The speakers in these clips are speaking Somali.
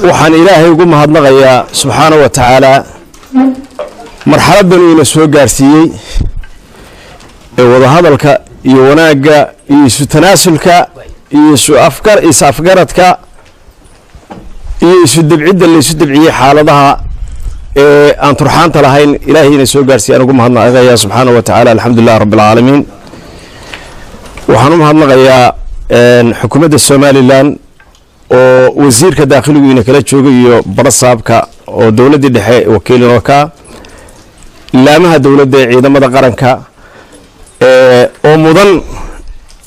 waxaan ilaahay ugu mahadnaqayaa subxaanahu wa tacaala marxaladan uu soo gaarsiiyay ee wada hadalka iyo wanaagga iyo isu tanaasulka iyo isu afgaradka iyo isu dabcidda la isu dabciyay xaaladaha ee aan turxaanta lahayn ilaahayna soo gaarsiiyay ugu mahadnaqayaa subxaanahu wa tacaala alxamdulillaah rabbil caalamiin waxaan u mahadnaqayaa xukuumadda Soomaaliland oo wasiirka dakhliga ina kala joogay iyo barasaabka oo dawladda dhexe wakiilno ka laamaha dawladda ciidamada qaranka oo mudan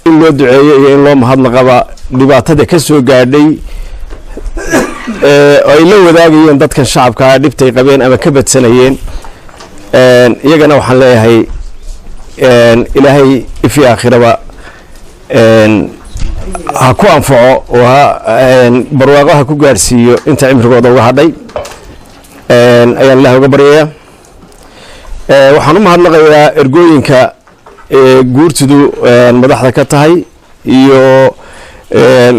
in loo duceeyo iyo in loo mahadnaqaba dhibaatada ka soo gaadhay ay la wadaagayeen dadkan shacabka dhibtay qabeen ama ka badsanayeen iyagana waxaan leeyahay ilaahay fi aakhiraba ha ku anfaco oo barwaaqo ha ku gaarsiiyo inta cimrigooda uga hadhay ayaan ilaahay uga baryayaa waxaan u mahadnaqayaa ergooyinka guurtidu madaxda ka tahay iyo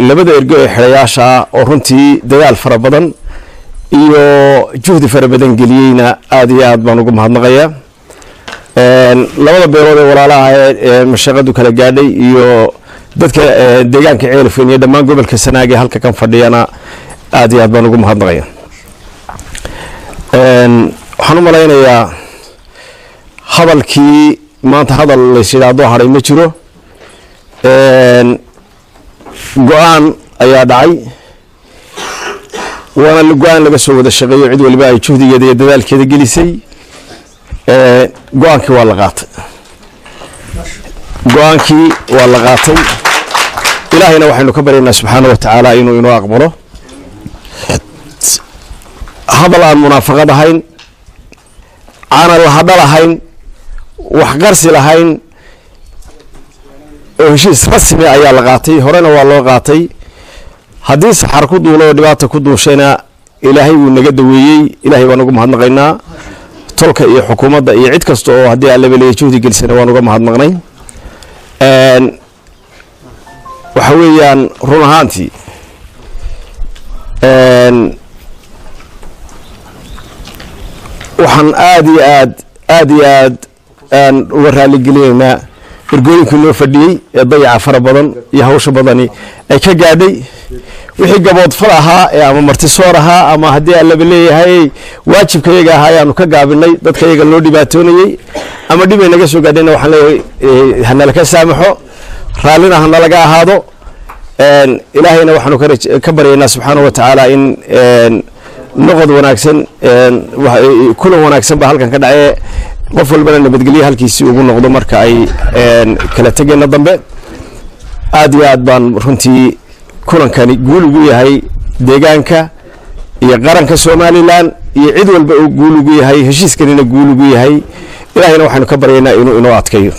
labada ergo ee xirayaasha oo runtii dadaal fara badan iyo juhdi fara badan geliyeyna aad iyo aad baan ugu mahadnaqayaa labada beerood ee walaalaha ee mashaqadu kala gaadhay iyo dadka deegaanka ceelfeen iyo dhammaan gobolka Sanaag ee halka kan fadhiyana aad iyo aad baan ugu mahadnaqayaa waxaan u maleynayaa hadalkii maanta hadal la yiraahdo haray ma jiro go'aan ayaa dhacay waana go'aan laga soo wada shaqeeyo cid waliba ay juhdigeeda iyo dadaalkeeda gelisay go'aankii waa la qaatay ilaahayna waxaynu ka baryaynaa subxaanahu wa tacaala inuu inoo aqbalo hadal aan munaafaqad ahayn aanan la hadal ahayn wax qarsi lahayn oo heshiis rasmi ayaa la qaatay horena waa loo qaatay haddii saxar ku duulo dhibaato ku duushayna ilaahay wuu naga daweeyey ilaahay baan ugu mahadnaqaynaa tolka iyo xukuumadda iyo cid kasta oo haddii aan la beleeyay juhdi gelisana waan uga mahadnaqnay waxa weeyaan run ahaantii waxaan aad iyo aad aan uga raali gelinaynaa ergooyinkii noo fadhiyey ee dayaca fara badan iyo hawsha badani ay ka gaadhay wixii gabood fal ahaa ee ama martisoor ahaa ama haddii aan laba leeyahay waajibka iyaga ahaa ayaanu ka gaabinay dadka iyaga loo dhibaatoonayey ama dhib ay naga soo gaadhayna waxaan leeyahay hanala ka saamaxo raallina hanalaga ahaado ilaahayna waxaanu ka baryaynaa subxaanahu wa tacaala in noqod wanaagsan kulan wanaagsan baa halkan ka dhacay qof walbana nabadgelyo halkiisii ugu noqdo marka ay kala tageena dambe aad iyo aad baan runtii kulankani guul ugu yahay deegaanka iyo qaranka Soomaaliland iyo cid walba oo guul ugu yahay heshiiskanina guul ugu yahay ilaahayna waxaanu ka baryaynaa inuu inoo adkeeyo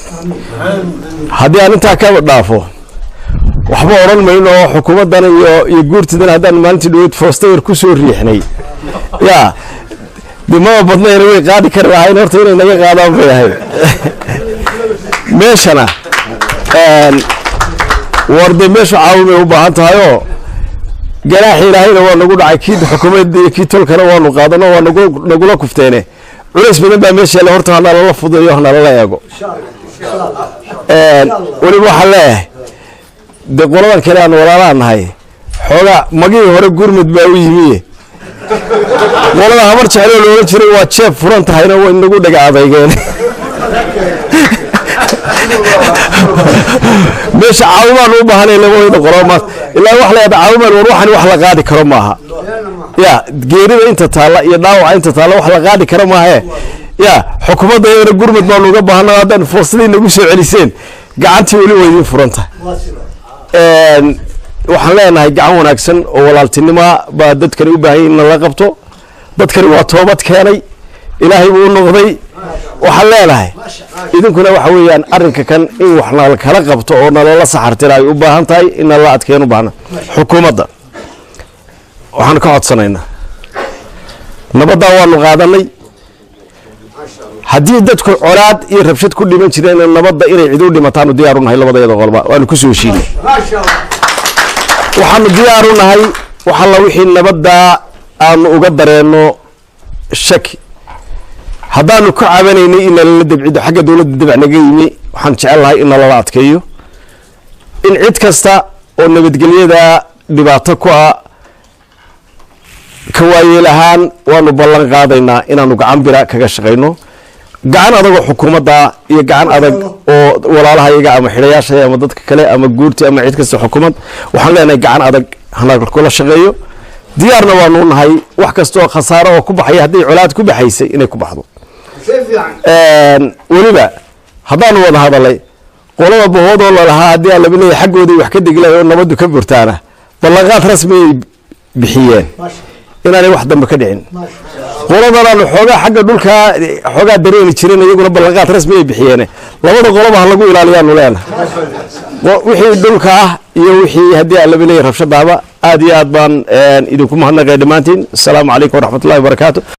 haddii aan intaa ka dhaafo waxba oran mayno xukuumaddan iyo guurtidan haddaan maalintii dhoweyd foostayr ku soo riixnay yaa dima badnayna way qaadi kar lahayn horta inay naga qaadaan bay ahayd meeshana warde meesha caawimay u baahan tahay oo ganaaxi ilaahayna waa nagu dhacay kii xukuumadda iyo kii tolkana waanu qaadano waa nagula kufteene culays badan baa meesha la horta hana la fudayo hana la eego waliba waxa leeyahay de qoladan kale aan walaalaanahay xooga magii hore gurmud baa u yimi qolada habar jecel oo loo jiray waa jeeb furan tahayna way nagu dhaga adeegeen meesha caawumaan u baahanay laba wada qolama ilaa wax la caawumaan waxan wax la qaadi karo maaha ya geerida inta taala iyo dhaawaca inta taala wax la qaadi karo maaha ya xukuumadda iyo gurmud baa looga baahnaa hadan foostii nagu soo celiseen gacantii wali way furan tahay waxaan leenahay gacan wanaagsan oo walaaltinimo baa dadkani u baahan in la qabto dadkani waa toobad keenay ilaahay buu noqday waxaan leenahay idinkuna waxa weeyaan arrinka kan in wax la kala qabto oo nala saxartay u baahan tahay in la adkeeno u baahna xukuumadda waxaan ka codsanaynaa nabadda waanu qaadanay haddii dadku colaad iyo rabshad ku dhiman jireen nabadda inay cid u dhimataan diyaar u nahay labadayada qolba waanu ku soo heshiinay waxaanu diyaar u nahay وحلا وحي نبدا أن أقدرينه شك هذا كعبانيني إن الدبع حاجة دولة الدبع نجيني وحنشعلها إن الله عتكيو إن عد كستا ونبت قليدا دبعتكوا كواي لهان ونبلغ قاضينا إن نقعن برا كشغينه قعن هذا حكومة دا يقعن هذا ولا لها يقع محرياش يا مدتك كلا أما جورتي أما عد كستا حكومة وحنا يقعن هذا هنا كل شغيو ديارنا وانون هاي وحكستوا خسارة وكبحية هدي علاد كبحيسي إنه كبحضو ولبا هذا هو هذا اللي قولوا بهود والله لها هدي اللي بني حقه دي وحكد قلا إنه بده كبر تانا بلغات رسمي بحيان إن أنا واحد مكدعين قولوا بنا حوجا حق دول حوجا درين يشترين يقولوا بلغات رسمي بحيانه لو ده قولوا بهلقوا إلى اليوم ولا وحي دول يوحي هدي اللي بني رفش الضابة آدي آدبان إذا كم هنا قيدمانتين السلام عليكم ورحمة الله وبركاته.